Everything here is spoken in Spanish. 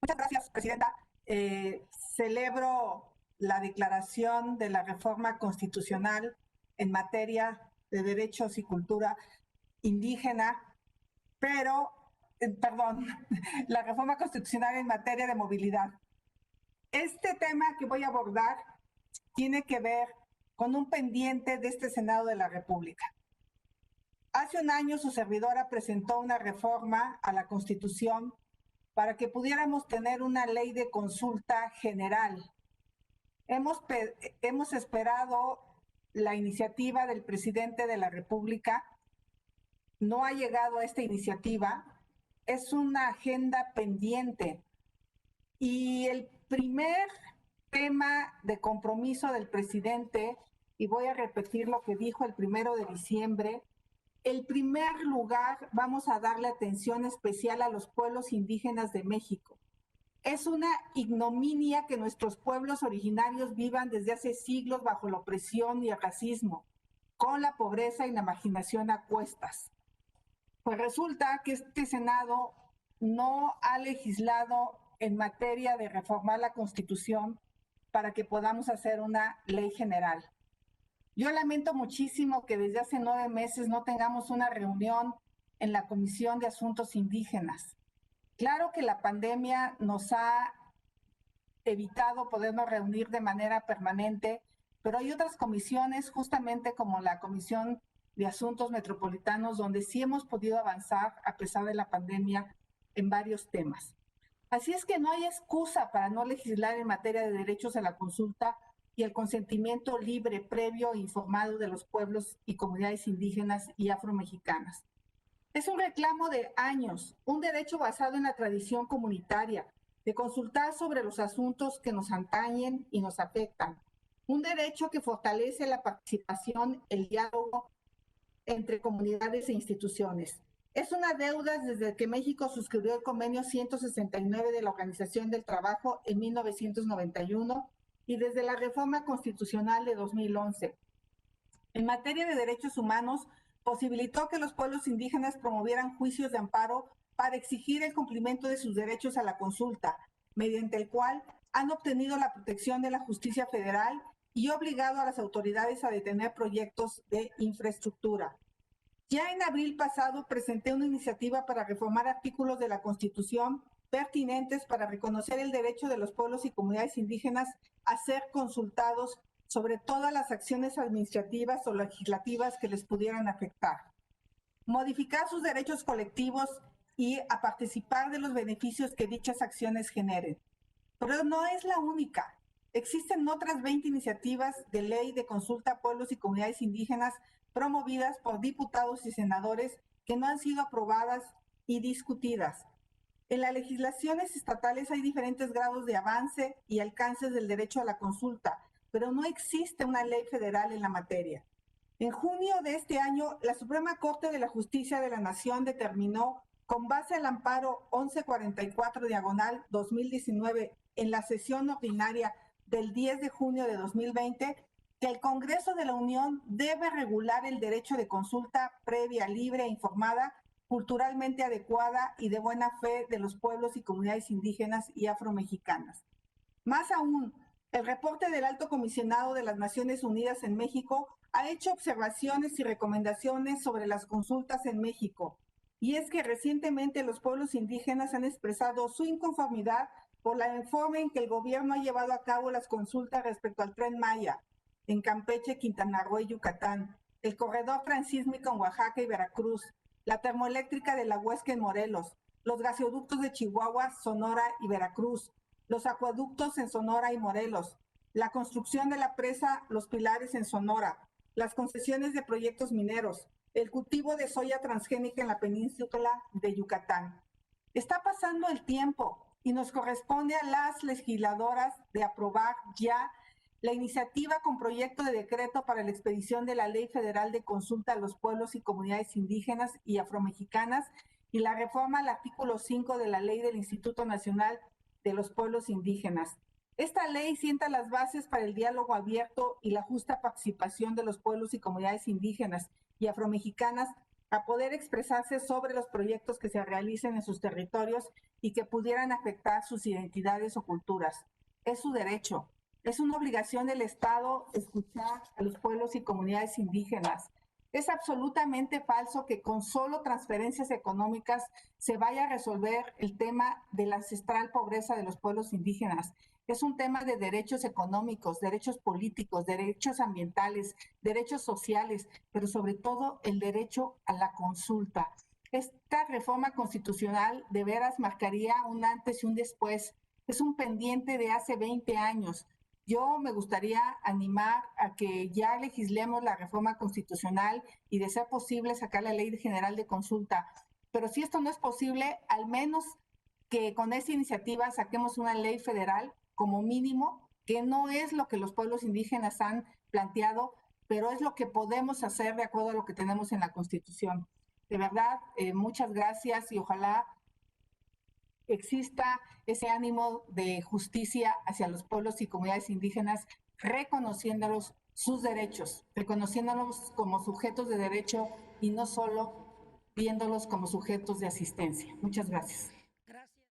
Muchas gracias, Presidenta. Celebro la declaración de la reforma constitucional en materia de derechos y cultura indígena, pero, perdón, la reforma constitucional en materia de movilidad. Este tema que voy a abordar tiene que ver con un pendiente de este Senado de la República. Hace un año su servidora presentó una reforma a la Constitución para que pudiéramos tener una ley de consulta general. Hemos esperado la iniciativa del presidente de la República, no ha llegado a esta iniciativa, es una agenda pendiente. Y el primer tema de compromiso del presidente, y voy a repetir lo que dijo el 1 de diciembre, en primer lugar vamos a darle atención especial a los pueblos indígenas de México. Es una ignominia que nuestros pueblos originarios vivan desde hace siglos bajo la opresión y el racismo, con la pobreza y la marginación a cuestas. Pues resulta que este Senado no ha legislado en materia de reformar la Constitución para que podamos hacer una ley general. Yo lamento muchísimo que desde hace 9 meses no tengamos una reunión en la Comisión de Asuntos Indígenas. Claro que la pandemia nos ha evitado podernos reunir de manera permanente, pero hay otras comisiones, justamente como la Comisión de Asuntos Metropolitanos, donde sí hemos podido avanzar a pesar de la pandemia en varios temas. Así es que no hay excusa para no legislar en materia de derechos a la consulta y el consentimiento libre, previo e informado de los pueblos y comunidades indígenas y afromexicanas. Es un reclamo de años, un derecho basado en la tradición comunitaria, de consultar sobre los asuntos que nos atañen y nos afectan. Un derecho que fortalece la participación, el diálogo entre comunidades e instituciones. Es una deuda desde que México suscribió el convenio 169 de la Organización del Trabajo en 1991 y desde la reforma constitucional de 2011. En materia de derechos humanos, posibilitó que los pueblos indígenas promovieran juicios de amparo para exigir el cumplimiento de sus derechos a la consulta, mediante el cual han obtenido la protección de la justicia federal y obligado a las autoridades a detener proyectos de infraestructura. Ya en abril pasado presenté una iniciativa para reformar artículos de la Constitución pertinentes para reconocer el derecho de los pueblos y comunidades indígenas a ser consultados sobre todas las acciones administrativas o legislativas que les pudieran afectar. Modificar sus derechos colectivos y a participar de los beneficios que dichas acciones generen. Pero no es la única. Existen otras 20 iniciativas de ley de consulta a pueblos y comunidades indígenas promovidas por diputados y senadores que no han sido aprobadas y discutidas. En las legislaciones estatales hay diferentes grados de avance y alcances del derecho a la consulta, pero no existe una ley federal en la materia. En junio de este año, la Suprema Corte de la Justicia de la Nación determinó, con base al amparo 1144/2019 en la sesión ordinaria del 10 de junio de 2020, que el Congreso de la Unión debe regular el derecho de consulta previa, libre e informada, culturalmente adecuada y de buena fe de los pueblos y comunidades indígenas y afromexicanas. Más aún, el reporte del Alto Comisionado de las Naciones Unidas en México ha hecho observaciones y recomendaciones sobre las consultas en México. Y es que recientemente los pueblos indígenas han expresado su inconformidad por la forma en que el gobierno ha llevado a cabo las consultas respecto al Tren Maya en Campeche, Quintana Roo y Yucatán, el corredor transísmico en Oaxaca y Veracruz, la termoeléctrica de la Huesca en Morelos, los gasoductos de Chihuahua, Sonora y Veracruz, los acueductos en Sonora y Morelos, la construcción de la presa Los Pilares en Sonora, las concesiones de proyectos mineros, el cultivo de soya transgénica en la península de Yucatán. Está pasando el tiempo y nos corresponde a las legisladoras de aprobar ya la iniciativa con proyecto de decreto para la expedición de la Ley Federal de Consulta a los Pueblos y Comunidades Indígenas y Afromexicanas y la reforma al artículo 5 de la Ley del Instituto Nacional de los Pueblos Indígenas. Esta ley sienta las bases para el diálogo abierto y la justa participación de los pueblos y comunidades indígenas y afromexicanas a poder expresarse sobre los proyectos que se realicen en sus territorios y que pudieran afectar sus identidades o culturas. Es su derecho. Es una obligación del Estado escuchar a los pueblos y comunidades indígenas. Es absolutamente falso que con solo transferencias económicas se vaya a resolver el tema de la ancestral pobreza de los pueblos indígenas. Es un tema de derechos económicos, derechos políticos, derechos ambientales, derechos sociales, pero sobre todo el derecho a la consulta. Esta reforma constitucional de veras marcaría un antes y un después. Es un pendiente de hace 20 años. Yo me gustaría animar a que ya legislemos la reforma constitucional y, de ser posible, sacar la ley general de consulta. Pero si esto no es posible, al menos que con esta iniciativa saquemos una ley federal como mínimo, que no es lo que los pueblos indígenas han planteado, pero es lo que podemos hacer de acuerdo a lo que tenemos en la Constitución. De verdad, muchas gracias y ojalá exista ese ánimo de justicia hacia los pueblos y comunidades indígenas, reconociéndolos sus derechos, reconociéndolos como sujetos de derecho y no solo viéndolos como sujetos de asistencia. Muchas gracias.